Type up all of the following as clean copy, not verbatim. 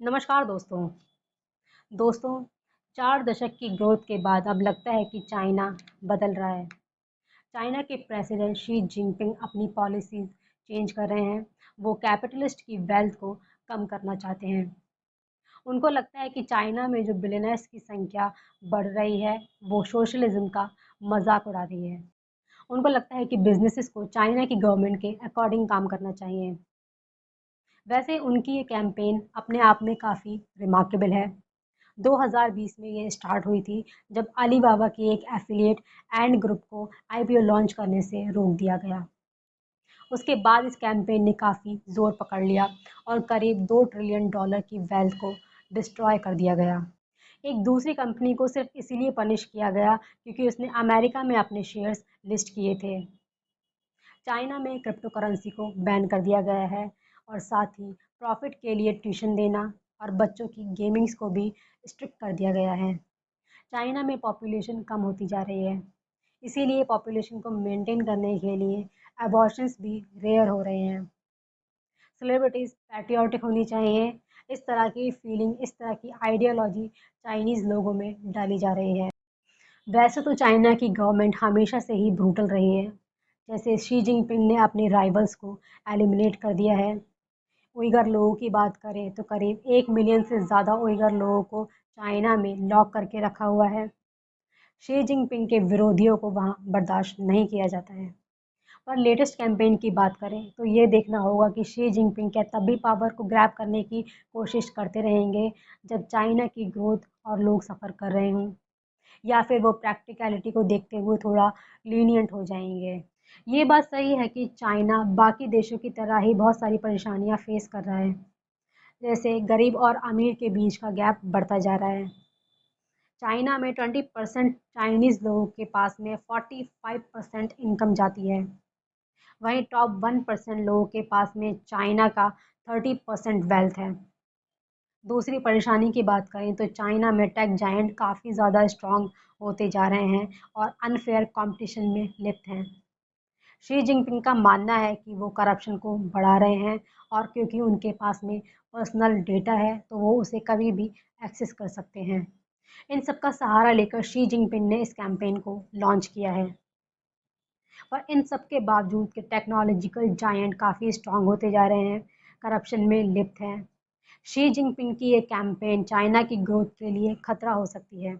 नमस्कार दोस्तों। दोस्तों, 4 दशक की ग्रोथ के बाद अब लगता है कि चाइना बदल रहा है। चाइना के प्रेसिडेंट शी जिनपिंग अपनी पॉलिसीज़ चेंज कर रहे हैं। वो कैपिटलिस्ट की वेल्थ को कम करना चाहते हैं। उनको लगता है कि चाइना में जो बिलियनर्स की संख्या बढ़ रही है, वो सोशलिज्म का मज़ाक उड़ा रही है। उनको लगता है कि बिज़नेसेस को चाइना की गवर्नमेंट के अकॉर्डिंग काम करना चाहिए। वैसे उनकी ये कैंपेन अपने आप में काफ़ी रिमार्केबल है। 2020 में ये स्टार्ट हुई थी जब अलीबाबा की एक एफिलिएट एंड ग्रुप को आईपीओ लॉन्च करने से रोक दिया गया। उसके बाद इस कैंपेन ने काफ़ी जोर पकड़ लिया और करीब $2 ट्रिलियन की वेल्थ को डिस्ट्रॉय कर दिया गया। एक दूसरी कंपनी को सिर्फ इसीलिए पनिश किया गया क्योंकि उसने अमेरिका में अपने शेयर्स लिस्ट किए थे। चाइना में क्रिप्टो करेंसी को बैन कर दिया गया है और साथ ही प्रॉफिट के लिए ट्यूशन देना और बच्चों की गेमिंग्स को भी स्ट्रिक्ट कर दिया गया है। चाइना में पॉपुलेशन कम होती जा रही है, इसीलिए पॉपुलेशन को मेंटेन करने के लिए अबॉर्शंस भी रेयर हो रहे हैं। सेलिब्रिटीज़ पैट्रियोटिक होनी चाहिए, इस तरह की फीलिंग, इस तरह की आइडियोलॉजी चाइनीज़ लोगों में डाली जा रही है। वैसे तो चाइना की गवर्नमेंट हमेशा से ही ब्रूटल रही है। जैसे शी जिनपिंग ने अपने राइवल्स को एलिमिनेट कर दिया है। उइगर लोगों की बात करें तो करीब 1 मिलियन से ज़्यादा उइगर लोगों को चाइना में लॉक करके रखा हुआ है। शी जिनपिंग के विरोधियों को वहाँ बर्दाश्त नहीं किया जाता है। और लेटेस्ट कैंपेन की बात करें तो ये देखना होगा कि शी जिनपिंग क्या तभी पावर को ग्रैब करने की कोशिश करते रहेंगे जब चाइना की ग्रोथ और लोग सफ़र कर रहे हों, या फिर वो प्रैक्टिकलिटी को देखते हुए थोड़ा लीनिएंट हो जाएंगे। ये बात सही है कि चाइना बाकी देशों की तरह ही बहुत सारी परेशानियां फेस कर रहा है। जैसे गरीब और अमीर के बीच का गैप बढ़ता जा रहा है। चाइना में 20% चाइनीज़ लोगों के पास में 45% इनकम जाती है। वहीं टॉप 1% लोगों के पास में चाइना का 30% वेल्थ है। दूसरी परेशानी की बात करें तो चाइना में टेक जायंट काफ़ी ज़्यादा स्ट्रॉन्ग होते जा रहे हैं और अनफेयर कंपटीशन में लिप्त हैं। शी जिनपिंग का मानना है कि वो करप्शन को बढ़ा रहे हैं और क्योंकि उनके पास में पर्सनल डेटा है तो वो उसे कभी भी एक्सेस कर सकते हैं। इन सब का सहारा लेकर शी जिनपिंग ने इस कैंपेन को लॉन्च किया है। पर इन सब के बावजूद कि टेक्नोलॉजिकल जायंट काफ़ी स्ट्रॉन्ग होते जा रहे हैं, करप्शन में लिप्त हैं। शी जिनपिंग की ये कैंपेन चाइना की ग्रोथ के लिए खतरा हो सकती है।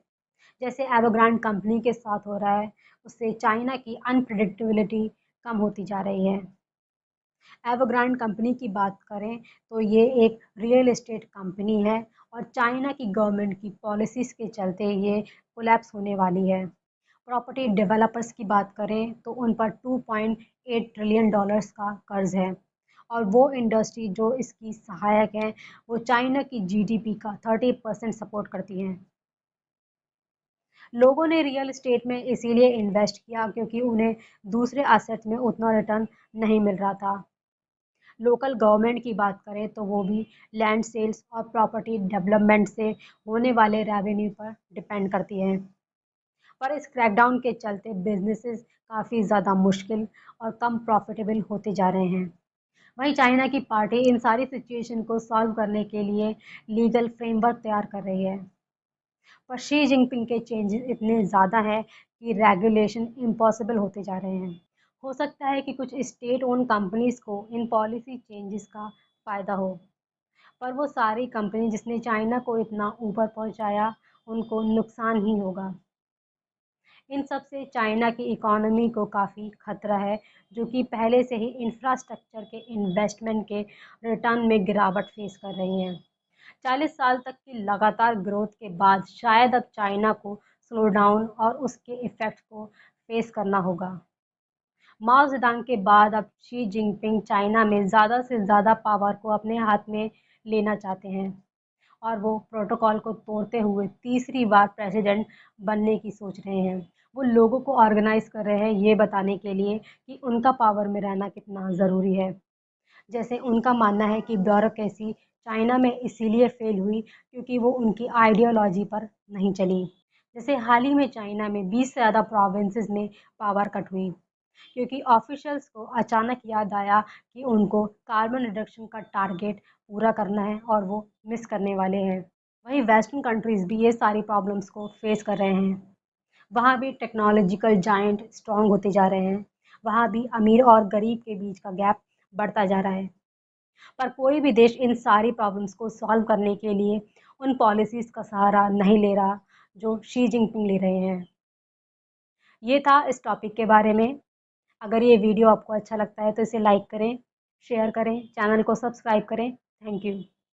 जैसे एवरग्रांड कंपनी के साथ हो रहा है, उससे चाइना की अनप्रेडिक्टेबिलिटी कम होती जा रही है। एवरग्रांड कंपनी की बात करें तो ये एक रियल एस्टेट कंपनी है और चाइना की गवर्नमेंट की पॉलिसीज़ के चलते ये कोलैप्स होने वाली है। प्रॉपर्टी डेवलपर्स की बात करें तो उन पर $2.8 ट्रिलियन का कर्ज है और वो इंडस्ट्री जो इसकी सहायक है वो चाइना की जीडीपी का 30% सपोर्ट करती हैं। लोगों ने रियल एस्टेट में इसीलिए इन्वेस्ट किया क्योंकि उन्हें दूसरे असेट्स में उतना रिटर्न नहीं मिल रहा था। लोकल गवर्नमेंट की बात करें तो वो भी लैंड सेल्स और प्रॉपर्टी डेवलपमेंट से होने वाले रेवेन्यू पर डिपेंड करती है। पर इस क्रैकडाउन के चलते बिजनेसेस काफ़ी ज़्यादा मुश्किल और कम प्रॉफिटेबल होते जा रहे हैं। वहीं चाइना की पार्टी इन सारी सिचुएशन को सॉल्व करने के लिए लीगल फ्रेमवर्क तैयार कर रही है। पर शी जिनपिंग के चेंजेस इतने ज़्यादा हैं कि रेगुलेशन इम्पॉसिबल होते जा रहे हैं। हो सकता है कि कुछ स्टेट ओन कंपनीज को इन पॉलिसी चेंजेस का फ़ायदा हो, पर वो सारी कंपनी जिसने चाइना को इतना ऊपर पहुंचाया, उनको नुकसान ही होगा। इन सब से चाइना की इकोनॉमी को काफ़ी खतरा है, जो कि पहले से ही इंफ्रास्ट्रक्चर के इन्वेस्टमेंट के रिटर्न में गिरावट फेस कर रही है। 40 साल तक की लगातार ग्रोथ के बाद शायद अब चाइना को स्लो डाउन और उसके इफ़ेक्ट को फेस करना होगा। माओ ज़ेडुंग के बाद अब शी जिनपिंग चाइना में ज़्यादा से ज़्यादा पावर को अपने हाथ में लेना चाहते हैं और वो प्रोटोकॉल को तोड़ते हुए तीसरी बार प्रेसिडेंट बनने की सोच रहे हैं। वो लोगों को ऑर्गेनाइज कर रहे हैं ये बताने के लिए कि उनका पावर में रहना कितना ज़रूरी है। जैसे उनका मानना है कि ब्यूरोक्रेसी चाइना में इसीलिए फेल हुई क्योंकि वो उनकी आइडियोलॉजी पर नहीं चली। जैसे हाल ही में चाइना में 20 से ज़्यादा प्रोविंसेस में पावर कट हुई क्योंकि ऑफिशियल्स को अचानक याद आया कि उनको कार्बन रिडक्शन का टारगेट पूरा करना है और वो मिस करने वाले हैं। वहीं वेस्टर्न कंट्रीज़ भी ये सारी प्रॉब्लम्स को फेस कर रहे हैं। वहाँ भी टेक्नोलॉजिकल जायंट स्ट्रॉन्ग होते जा रहे हैं। वहाँ भी अमीर और गरीब के बीच का गैप बढ़ता जा रहा है। पर कोई भी देश इन सारी प्रॉब्लम्स को सॉल्व करने के लिए उन पॉलिसीज़ का सहारा नहीं ले रहा जो शी जिनपिंग ले रहे हैं। ये था इस टॉपिक के बारे में। अगर ये वीडियो आपको अच्छा लगता है तो इसे लाइक करें, शेयर करें, चैनल को सब्सक्राइब करें। Thank you.